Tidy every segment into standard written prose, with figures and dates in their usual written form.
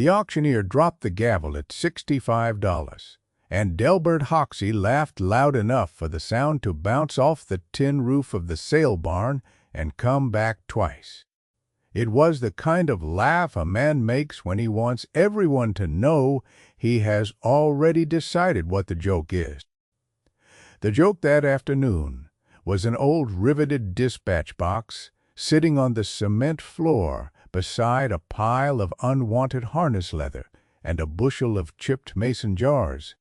The auctioneer dropped the gavel at $65, and Delbert Hoxie laughed loud enough for the sound to bounce off the tin roof of the sale barn and come back twice. It was the kind of laugh a man makes when he wants everyone to know he has already decided what the joke is. The joke that afternoon was an old riveted dispatch box sitting on the cement floor beside a pile of unwanted harness leather and a bushel of chipped mason jars.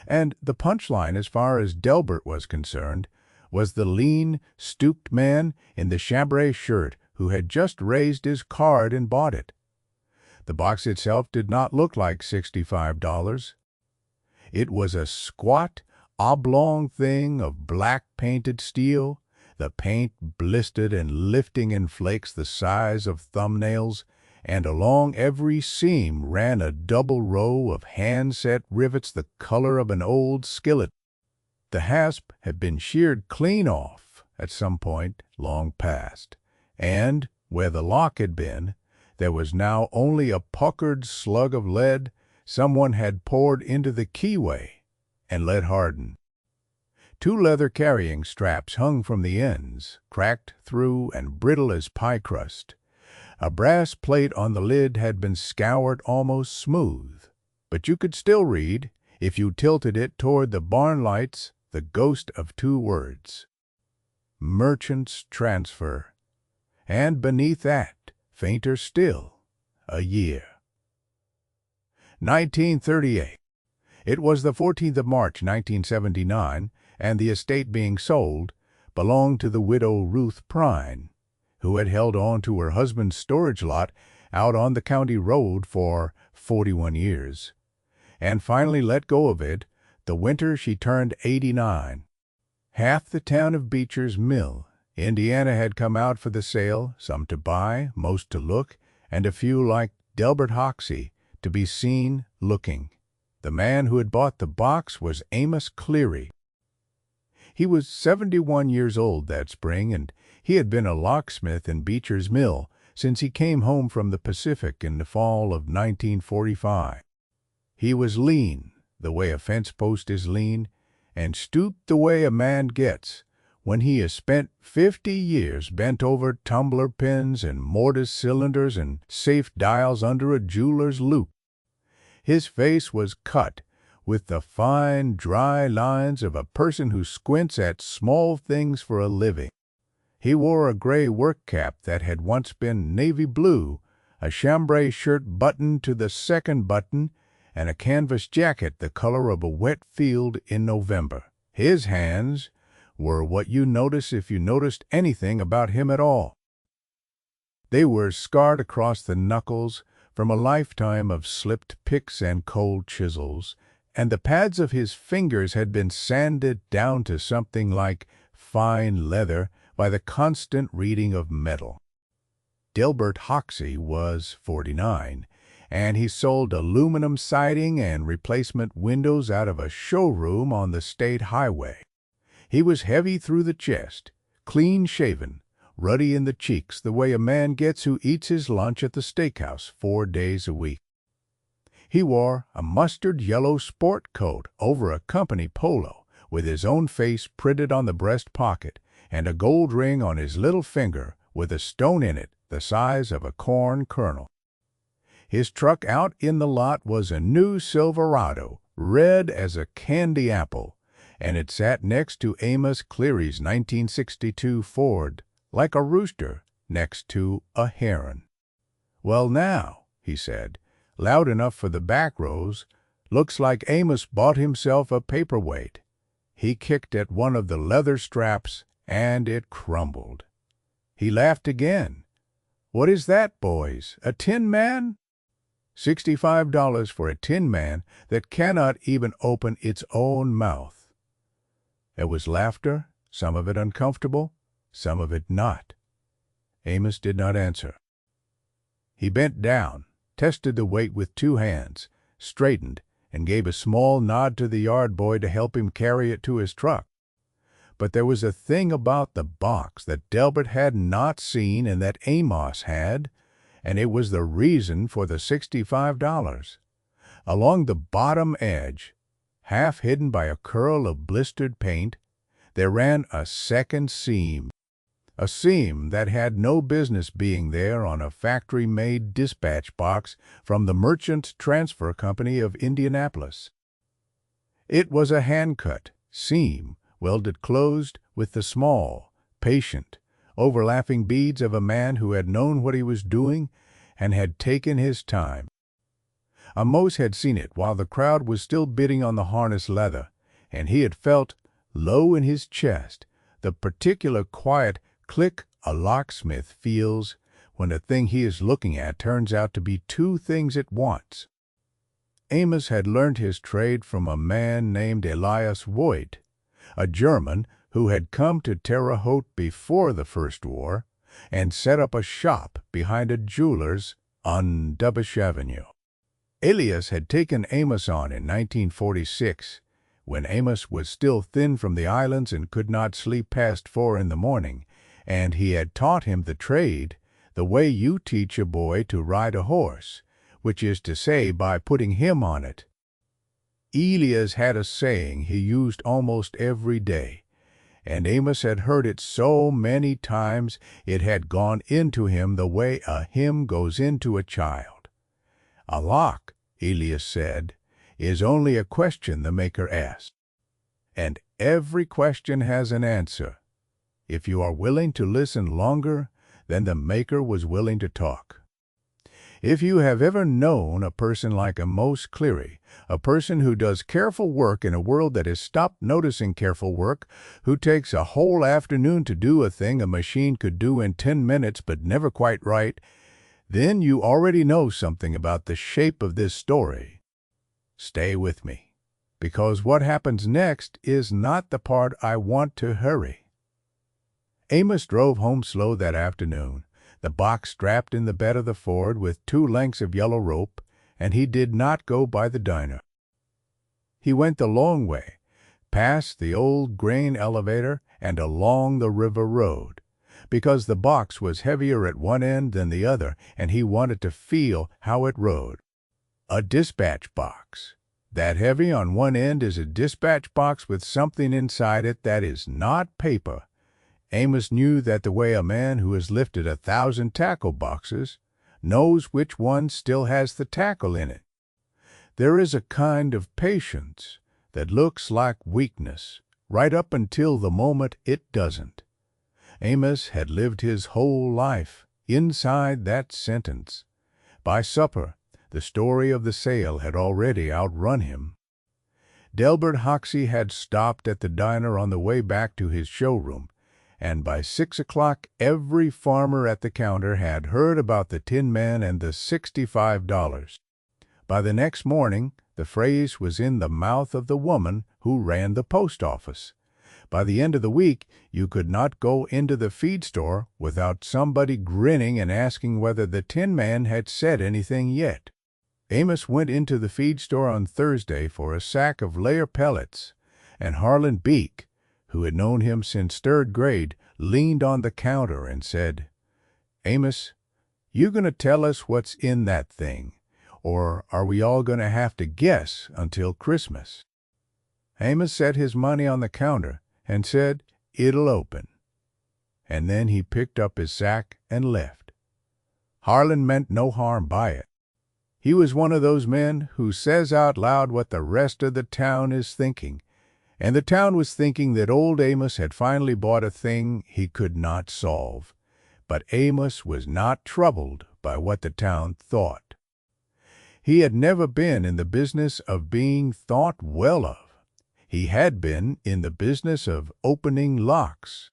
And the punchline, as far as Delbert was concerned, was the lean, stooped man in the chambray shirt who had just raised his card and bought it. The box itself did not look like $65. It was a squat, oblong thing of black painted steel, the paint blistered and lifting in flakes the size of thumbnails, and along every seam ran a double row of hand-set rivets the color of an old skillet. The hasp had been sheared clean off at some point long past, and where the lock had been, there was now only a puckered slug of lead someone had poured into the keyway and let harden. 2 leather carrying straps hung from the ends, cracked through and brittle as pie crust. A brass plate on the lid had been scoured almost smooth, but you could still read, if you tilted it toward the barn lights, the ghost of 2 words: Merchant's Transfer. And beneath that, fainter still, a year. 1938. It was the 14th of March, 1979, and the estate being sold belonged to the widow Ruth Prine, who had held on to her husband's storage lot out on the county road for 41 years, and finally let go of it the winter she turned 89. Half the town of Beecher Mill, Indiana, had come out for the sale, some to buy, most to look, and a few like Delbert Hoxie to be seen looking. The man who had bought the box was Amos Cleary. He was 71 years old that spring, and he had been a locksmith in Beecher Mill since he came home from the Pacific in the fall of 1945. He was lean, the way a fence post is lean, and stooped the way a man gets when he has spent 50 years bent over tumbler pins and mortise cylinders and safe dials under a jeweler's loupe. His face was cut with the fine, dry lines of a person who squints at small things for a living. He wore a gray work cap that had once been navy blue, a chambray shirt buttoned to the second button, and a canvas jacket the color of a wet field in November. His hands were what you notice if you noticed anything about him at all. They were scarred across the knuckles from a lifetime of slipped picks and cold chisels, and the pads of his fingers had been sanded down to something like fine leather by the constant reading of metal. Delbert Hoxie was 49, and he sold aluminum siding and replacement windows out of a showroom on the state highway. He was heavy through the chest, clean-shaven, ruddy in the cheeks the way a man gets who eats his lunch at the steakhouse 4 days a week. He wore a mustard-yellow sport coat over a company polo, with his own face printed on the breast pocket, and a gold ring on his little finger with a stone in it the size of a corn kernel. His truck out in the lot was a new Silverado, red as a candy apple, and it sat next to Amos Cleary's 1962 Ford, like a rooster next to a heron. "Well now," he said, loud enough for the back rows, "looks like Amos bought himself a paperweight." He kicked at one of the leather straps, and it crumbled. He laughed again. "What is that, boys? A tin man?" $65 for a tin man that cannot even open its own mouth. There was laughter, some of it uncomfortable, some of it not. Amos did not answer. He bent down, tested the weight with 2 hands, straightened, and gave a small nod to the yard boy to help him carry it to his truck. But there was a thing about the box that Delbert had not seen and that Amos had, and it was the reason for the $65. Along the bottom edge, half hidden by a curl of blistered paint, there ran a second seam, a seam that had no business being there on a factory-made dispatch box from the Merchant Transfer Company of Indianapolis. It was a hand-cut seam welded closed with the small, patient, overlapping beads of a man who had known what he was doing and had taken his time. Amos had seen it while the crowd was still bidding on the harness leather, and he had felt, low in his chest, the particular quiet click a locksmith feels when the thing he is looking at turns out to be two things at once. Amos had learned his trade from a man named Elias Voigt, a German who had come to Terre Haute before the First War and set up a shop behind a jeweler's on Dubbish Avenue. Elias had taken Amos on in 1946, when Amos was still thin from the islands and could not sleep past 4 in the morning, and he had taught him the trade the way you teach a boy to ride a horse, which is to say by putting him on it. Elias had a saying he used almost every day, and Amos had heard it so many times it had gone into him the way a hymn goes into a child. A lock, Elias said, is only a question the maker asks, and every question has an answer, if you are willing to listen longer than the maker was willing to talk. If you have ever known a person like Amos Cleary, a person who does careful work in a world that has stopped noticing careful work, who takes a whole afternoon to do a thing a machine could do in 10 minutes but never quite right, then you already know something about the shape of this story. Stay with me, because what happens next is not the part I want to hurry. Amos drove home slow that afternoon, the box strapped in the bed of the Ford with 2 lengths of yellow rope, and he did not go by the diner. He went the long way, past the old grain elevator and along the river road, because the box was heavier at one end than the other, and he wanted to feel how it rode. A dispatch box. That heavy on one end is a dispatch box with something inside it that is not paper. Amos knew that the way a man who has lifted 1,000 tackle boxes knows which one still has the tackle in it. There is a kind of patience that looks like weakness right up until the moment it doesn't. Amos had lived his whole life inside that sentence. By supper, the story of the sale had already outrun him. Delbert Hoxie had stopped at the diner on the way back to his showroom, and by 6 o'clock every farmer at the counter had heard about the Tin Man and the $65. By the next morning, the phrase was in the mouth of the woman who ran the post office. By the end of the week, you could not go into the feed store without somebody grinning and asking whether the Tin Man had said anything yet. Amos went into the feed store on Thursday for a sack of layer pellets, and Harlan Beek, who had known him since 3rd grade, leaned on the counter and said, "Amos, you going to tell us what's in that thing, or are we all going to have to guess until Christmas?" Amos set his money on the counter and said, "It'll open." And then he picked up his sack and left. Harlan meant no harm by it. He was one of those men who says out loud what the rest of the town is thinking, and the town was thinking that old Amos had finally bought a thing he could not solve. But Amos was not troubled by what the town thought. He had never been in the business of being thought well of. He had been in the business of opening locks.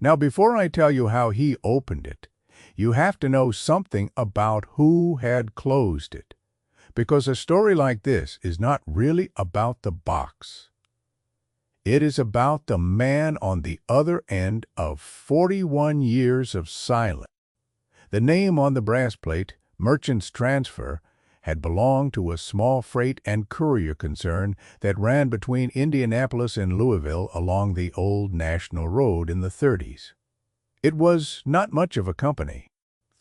Now, before I tell you how he opened it, you have to know something about who had closed it, because a story like this is not really about the box. It is about the man on the other end of 41 years of silence. The name on the brass plate, Merchant's Transfer, had belonged to a small freight and courier concern that ran between Indianapolis and Louisville along the old National Road in the 30s. It was not much of a company.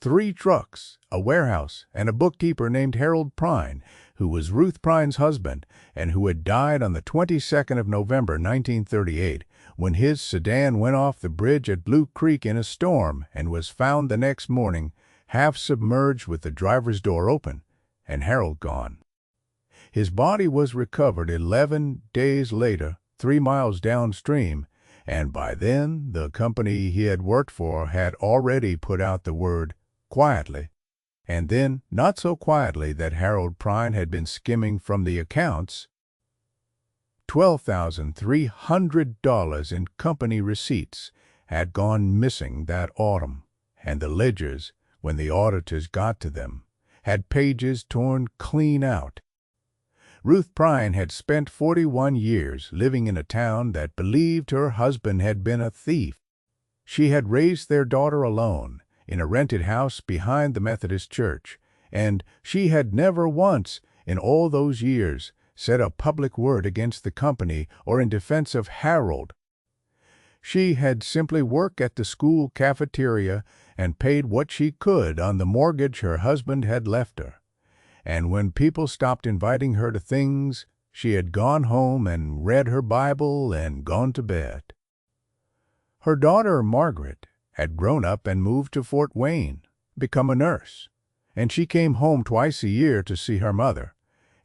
3 trucks, a warehouse, and a bookkeeper named Harold Prine, who was Ruth Prine's husband and who had died on the 22nd of November 1938 when his sedan went off the bridge at Blue Creek in a storm and was found the next morning half submerged with the driver's door open and Harold gone. His body was recovered 11 days later, 3 miles downstream, and by then the company he had worked for had already put out the word quietly, and then not so quietly that Harold Prine had been skimming from the accounts $12,300 in company receipts had gone missing that autumn, and the ledgers, when the auditors got to them, had pages torn clean out. Ruth Prine had spent 41 years living in a town that believed her husband had been a thief. She had raised their daughter alone in a rented house behind the Methodist church, and she had never once, in all those years, said a public word against the company or in defense of Harold. She had simply worked at the school cafeteria and paid what she could on the mortgage her husband had left her. And when people stopped inviting her to things, she had gone home and read her Bible and gone to bed. Her daughter, Margaret, had grown up and moved to Fort Wayne, become a nurse, and she came home twice a year to see her mother,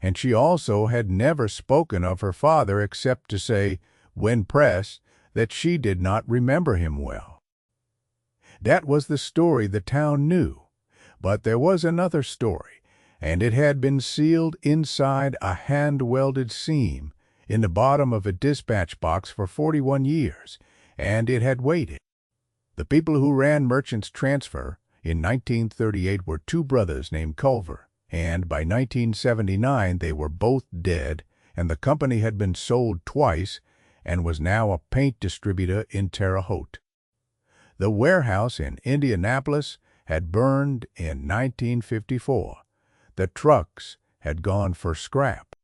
and she also had never spoken of her father except to say, when pressed, that she did not remember him well. That was the story the town knew, but there was another story, and it had been sealed inside a hand-welded seam in the bottom of a dispatch box for 41 years, and it had waited. The people who ran Merchants Transfer in 1938 were 2 brothers named Culver, and by 1979 they were both dead, and the company had been sold twice and was now a paint distributor in Terre Haute. The warehouse in Indianapolis had burned in 1954. The trucks had gone for scrap,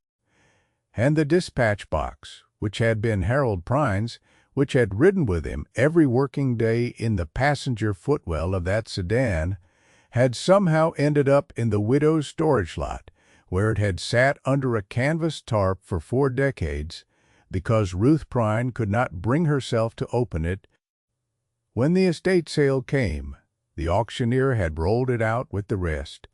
and the dispatch box, which had been Harold Prine's, which had ridden with him every working day in the passenger footwell of that sedan, had somehow ended up in the widow's storage lot, where it had sat under a canvas tarp for 4 decades, because Ruth Prine could not bring herself to open it. When the estate sale came, the auctioneer had rolled it out with the rest,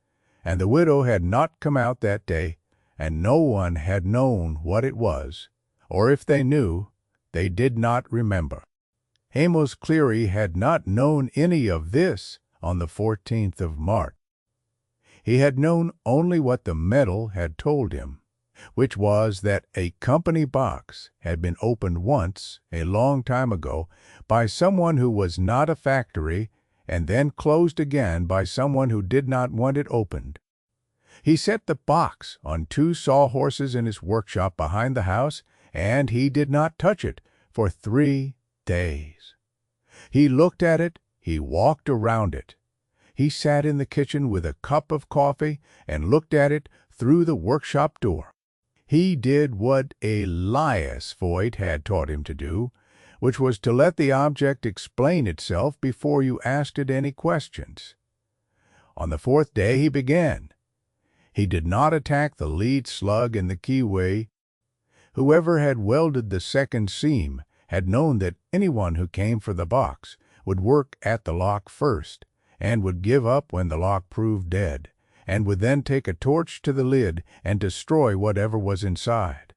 and the widow had not come out that day, and no one had known what it was, or if they knew, they did not remember. Amos Cleary had not known any of this on the 14th of March. He had known only what the medal had told him, which was that a company box had been opened once, a long time ago, by someone who was not a factory, and then closed again by someone who did not want it opened. He set the box on 2 sawhorses in his workshop behind the house, and he did not touch it for 3 days. He looked at it, he walked around it. He sat in the kitchen with a cup of coffee and looked at it through the workshop door. He did what Elias Voigt had taught him to do, which was to let the object explain itself before you asked it any questions. On the 4th day he began. He did not attack the lead slug in the keyway. Whoever had welded the second seam had known that anyone who came for the box would work at the lock first, and would give up when the lock proved dead, and would then take a torch to the lid and destroy whatever was inside.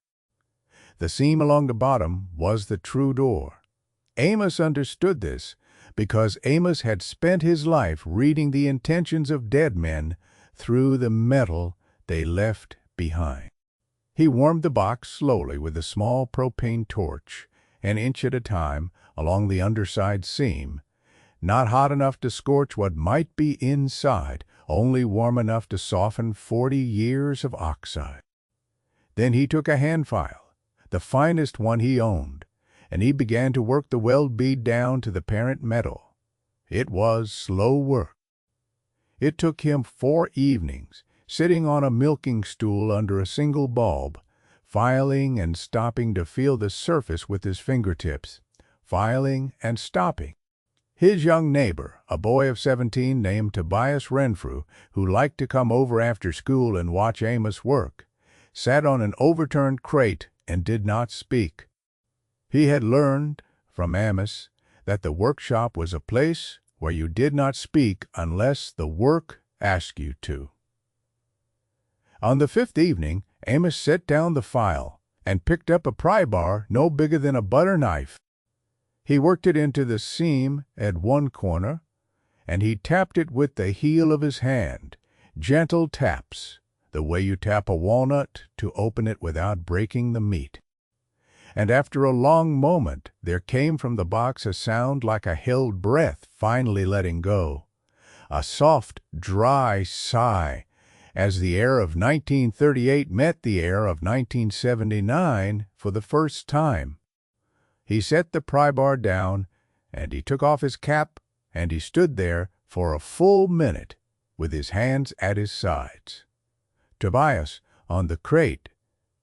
The seam along the bottom was the true door. Amos understood this because Amos had spent his life reading the intentions of dead men through the metal they left behind. He warmed the box slowly with a small propane torch, an inch at a time, along the underside seam, not hot enough to scorch what might be inside, only warm enough to soften 40 years of oxide. Then he took a hand file, the finest one he owned, and he began to work the weld bead down to the parent metal. It was slow work. It took him 4 evenings, sitting on a milking stool under a single bulb, filing and stopping to feel the surface with his fingertips, filing and stopping. His young neighbor, a boy of 17 named Tobias Renfrew, who liked to come over after school and watch Amos work, sat on an overturned crate and did not speak. He had learned from Amos that the workshop was a place where you did not speak unless the work asked you to. On the fifth evening, Amos set down the file and picked up a pry bar no bigger than a butter knife. He worked it into the seam at one corner, and he tapped it with the heel of his hand, gentle taps, the way you tap a walnut to open it without breaking the meat. And after a long moment there came from the box a sound like a held breath finally letting go, a soft, dry sigh, as the air of 1938 met the air of 1979 for the first time. He set the pry bar down, and he took off his cap, and he stood there for a full minute with his hands at his sides. Tobias, on the crate,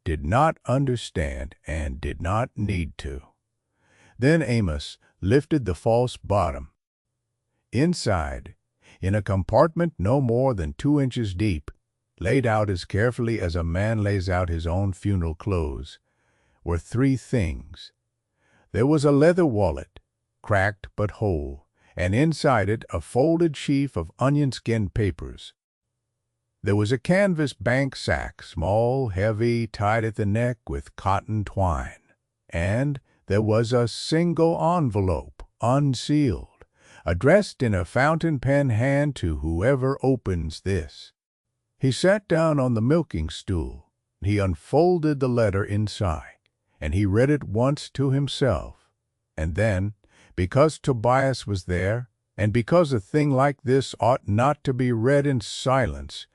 did not understand and did not need to. Then Amos lifted the false bottom. Inside, in a compartment no more than 2 inches deep, laid out as carefully as a man lays out his own funeral clothes, were 3 things. There was a leather wallet, cracked but whole, and inside it a folded sheaf of onion-skin papers. There was a canvas bank sack, small, heavy, tied at the neck with cotton twine. And there was a single envelope, unsealed, addressed in a fountain pen hand to whoever opens this. He sat down on the milking stool. He unfolded the letter inside, and he read it once to himself. And then, because Tobias was there, and because a thing like this ought not to be read in silence,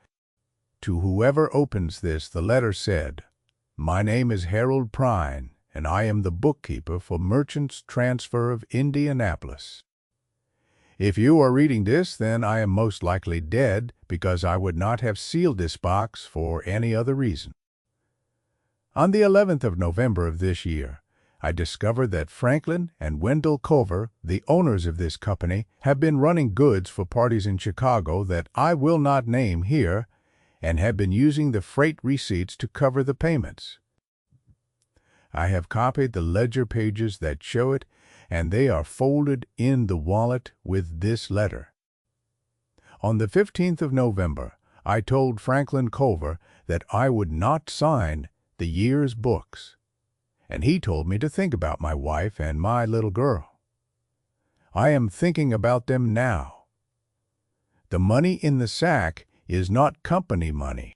to whoever opens this the letter said, "My name is Harold Prine, and I am the bookkeeper for Merchants Transfer of Indianapolis. If you are reading this, then I am most likely dead, because I would not have sealed this box for any other reason." On the 11th of November of this year, I discovered that Franklin and Wendell Culver, the owners of this company, have been running goods for parties in Chicago that I will not name here, and have been using the freight receipts to cover the payments. I have copied the ledger pages that show it, and they are folded in the wallet with this letter. On the 15th of November, I told Franklin Culver that I would not sign the year's books, and he told me to think about my wife and my little girl. I am thinking about them now. The money in the sack is not company money.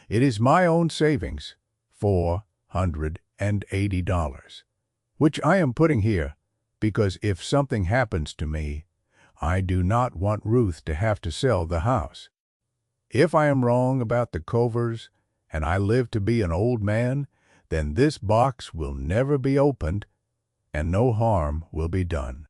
It is my own savings, $480, which I am putting here because if something happens to me, I do not want Ruth to have to sell the house. If I am wrong about the Culvers, and I live to be an old man, then this box will never be opened, and no harm will be done.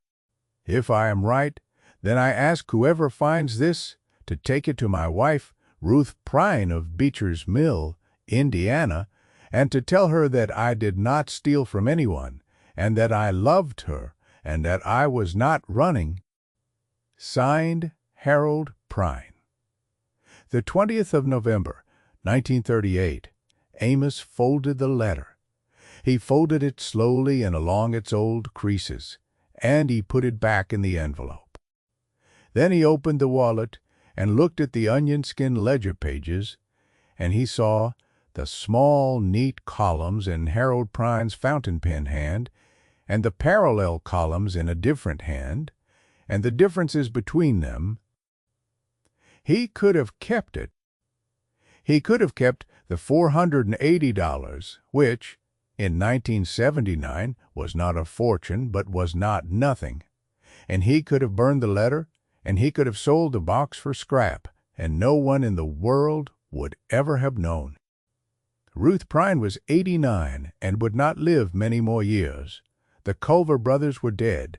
If I am right, then I ask whoever finds this to take it to my wife, Ruth Prine of Beecher Mill, Indiana, and to tell her that I did not steal from anyone, and that I loved her, and that I was not running. Signed, Harold Prine. The 20th of November, 1938, Amos folded the letter. He folded it slowly and along its old creases, and he put it back in the envelope. Then he opened the wallet and looked at the onion-skin ledger pages, and he saw the small, neat columns in Harold Prine's fountain pen hand, and the parallel columns in a different hand, and the differences between them. He could have kept it. He could have kept the $480, which, in 1979, was not a fortune, but was not nothing. And he could have burned the letter, and he could have sold the box for scrap, and no one in the world would ever have known. Ruth Prine was 89 and would not live many more years. The Culver brothers were dead.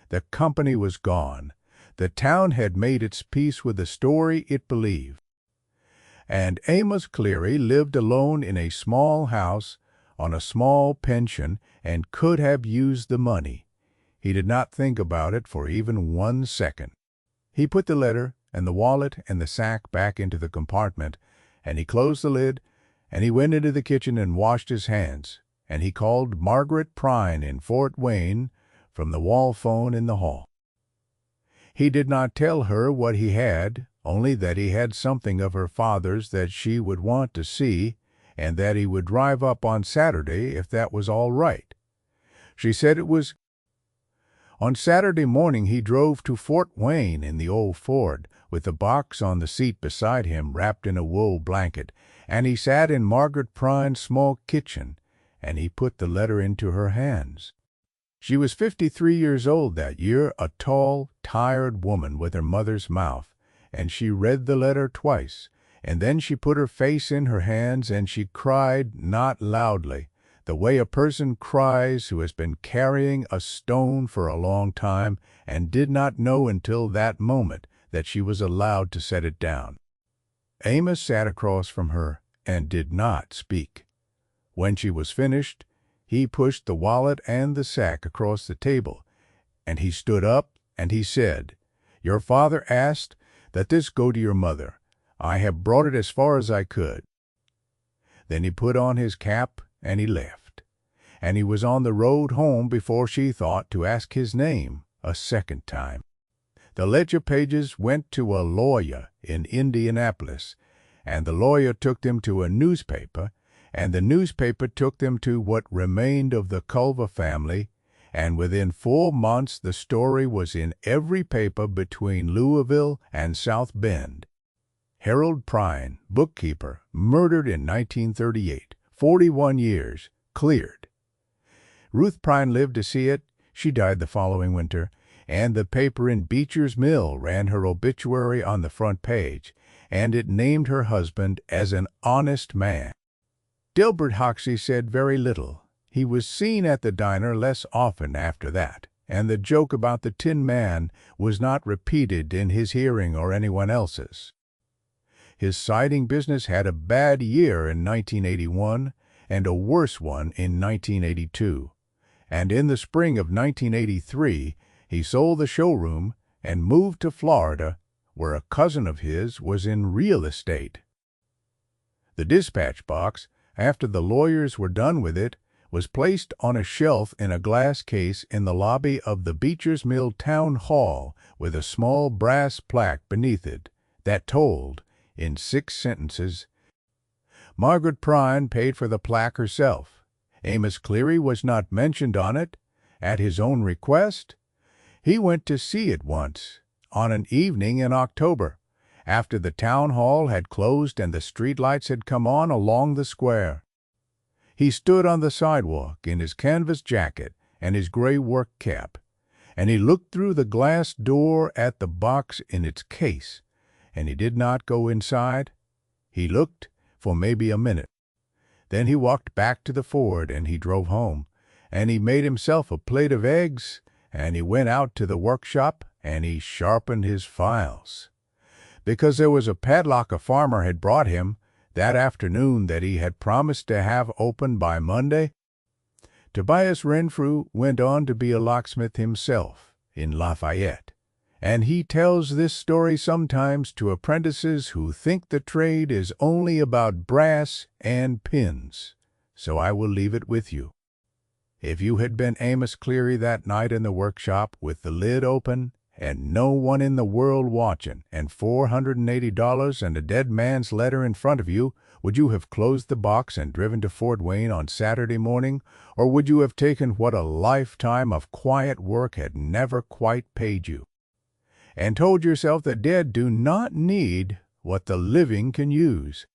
The company was gone. The town had made its peace with the story it believed. And Amos Cleary lived alone in a small house on a small pension and could have used the money. He did not think about it for even 1 second. He put the letter and the wallet and the sack back into the compartment, and he closed the lid, and he went into the kitchen and washed his hands, and he called Margaret Prine in Fort Wayne from the wall phone in the hall. He did not tell her what he had, only that he had something of her father's that she would want to see, and that he would drive up on Saturday if that was all right. She said it was. On Saturday morning he drove to Fort Wayne in the old Ford, with the box on the seat beside him wrapped in a wool blanket, and he sat in Margaret Prine's small kitchen, and he put the letter into her hands. She was 53 years old that year, a tall, tired woman with her mother's mouth, and she read the letter twice, and then she put her face in her hands and she cried, not loudly, the way a person cries who has been carrying a stone for a long time and did not know until that moment that she was allowed to set it down. Amos sat across from her and did not speak. When she was finished, he pushed the wallet and the sack across the table, and he stood up and he said, "Your father asked that this go to your mother. I have brought it as far as I could." Then he put on his cap and he left, and he was on the road home before she thought to ask his name a second time. The ledger pages went to a lawyer in Indianapolis, and the lawyer took them to a newspaper, and the newspaper took them to what remained of the Culver family, and within 4 months the story was in every paper between Louisville and South Bend. Harold Prine, bookkeeper, murdered in 1938, 41 years, cleared. Ruth Prine lived to see it. She died the following winter, and the paper in Beecher's Mill ran her obituary on the front page, and it named her husband as an honest man. Delbert Hoxie said very little. He was seen at the diner less often after that, and the joke about the Tin Man was not repeated in his hearing or anyone else's. His siding business had a bad year in 1981 and a worse one in 1982, and in the spring of 1983 he sold the showroom and moved to Florida, where a cousin of his was in real estate. The dispatch box, after the lawyers were done with it, was placed on a shelf in a glass case in the lobby of the Beecher's Mill Town Hall with a small brass plaque beneath it that told, in 6 sentences, Margaret Prine paid for the plaque herself. Amos Cleary was not mentioned on it. At his own request, he went to see it once, on an evening in October, after the town hall had closed and the streetlights had come on along the square. He stood on the sidewalk in his canvas jacket and his gray work cap, and he looked through the glass door at the box in its case, and he did not go inside. He looked for maybe a minute. Then he walked back to the Ford and he drove home, and he made himself a plate of eggs, and he went out to the workshop and he sharpened his files, because there was a padlock a farmer had brought him that afternoon that he had promised to have open by Monday. Tobias Renfrew went on to be a locksmith himself in Lafayette, and he tells this story sometimes to apprentices who think the trade is only about brass and pins. So I will leave it with you. If you had been Amos Cleary that night in the workshop with the lid open and no one in the world watching and $480 and a dead man's letter in front of you, would you have closed the box and driven to Fort Wayne on Saturday morning, or would you have taken what a lifetime of quiet work had never quite paid you, and told yourself the dead do not need what the living can use?